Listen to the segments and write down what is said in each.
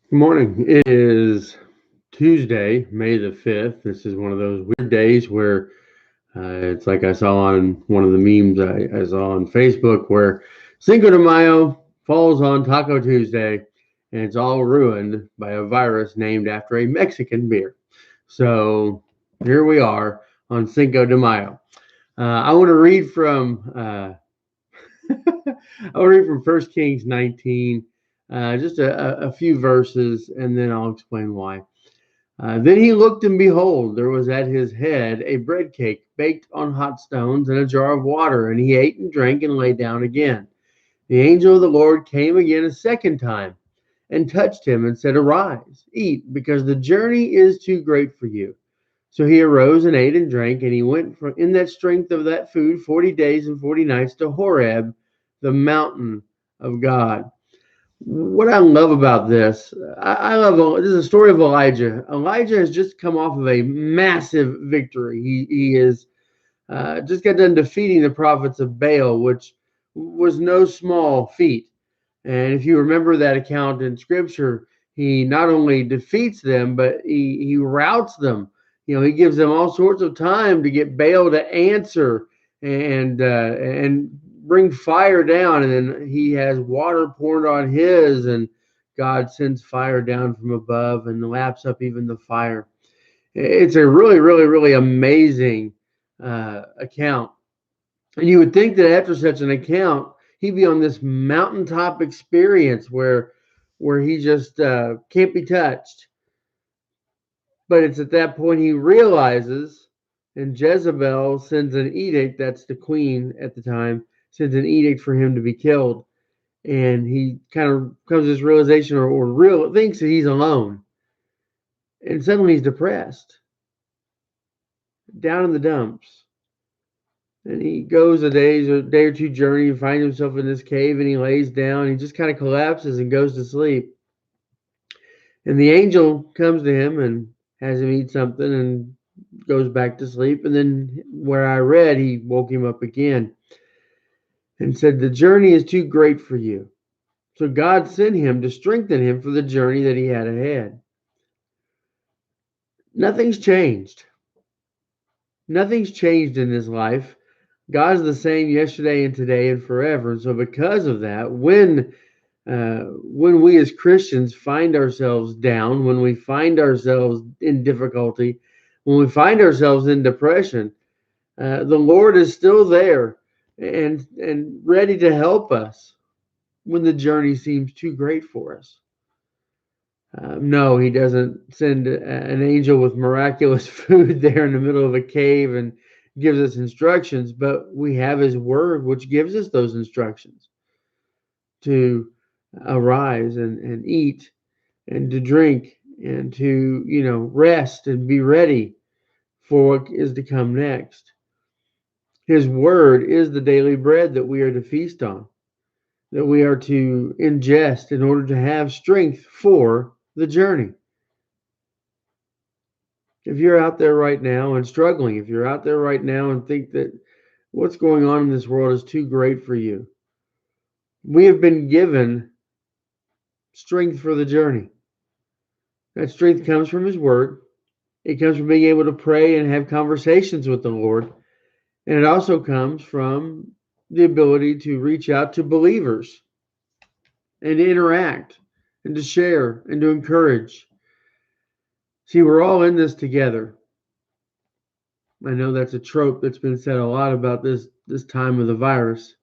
Good morning. It is Tuesday, May the 5th. This is one of those weird days where it's like I saw on one of the memes I saw on Facebook where Cinco de Mayo falls on Taco Tuesday and it's all ruined by a virus named after a Mexican beer. So here we are on Cinco de Mayo. I want to read from I'll read from 1 Kings 19, just a few verses, and then I'll explain why. Then he looked, and behold, there was at his head a bread cake baked on hot stones and a jar of water, and he ate and drank and lay down again. The angel of the Lord came again a second time and touched him and said, Arise, eat, because the journey is too great for you. So he arose and ate and drank, and he went from in that strength of that food 40 days and 40 nights to Horeb, the mountain of God. What I love about this, I love this is a story of Elijah. Elijah has just come off of a massive victory. He is just got done defeating the prophets of Baal, which was no small feat. And if you remember that account in Scripture, he not only defeats them, but he routs them. He gives them all sorts of time to get Baal to answer and bring fire down, and then he has water poured on his, and God sends fire down from above and laps up even the fire. It's a really, really, really amazing account. And you would think that after such an account, he'd be on this mountaintop experience where he just can't be touched. But it's at that point he realizes, and Jezebel sends an edict, that's the queen at the time, sends an edict for him to be killed. And he kind of comes to this realization or thinks that he's alone. And suddenly he's depressed, down in the dumps. And he goes a day or two journey and finds himself in this cave, and he lays down. He just kind of collapses and goes to sleep. And the angel comes to him and has him eat something and goes back to sleep. And then where I read, he woke him up again and said, The journey is too great for you. So God sent him to strengthen him for the journey that he had ahead. Nothing's changed. Nothing's changed in his life. God's the same yesterday and today and forever. And so because of that, when we as Christians find ourselves down, when we find ourselves in difficulty, when we find ourselves in depression, the Lord is still there and ready to help us when the journey seems too great for us. No, he doesn't send an angel with miraculous food there in the middle of a cave and gives us instructions, but we have his word, which gives us those instructions to arise and eat and to drink and to, rest and be ready for what is to come next. His word is the daily bread that we are to feast on, that we are to ingest in order to have strength for the journey. If you're out there right now and struggling, if you're out there right now and think that what's going on in this world is too great for you, we have been given strength for the journey. That strength comes from his word. It comes from being able to pray and have conversations with the Lord. And it also comes from the ability to reach out to believers and to interact and to share and to encourage. See, we're all in this together. I know that's a trope that's been said a lot about this time of the virus,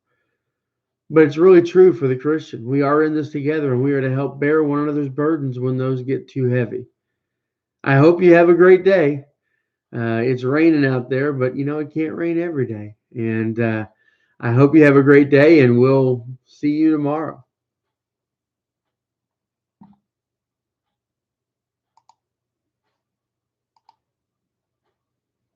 but it's really true for the Christian. We are in this together, and we are to help bear one another's burdens when those get too heavy. I hope you have a great day. It's raining out there, but it can't rain every day. And I hope you have a great day, and we'll see you tomorrow.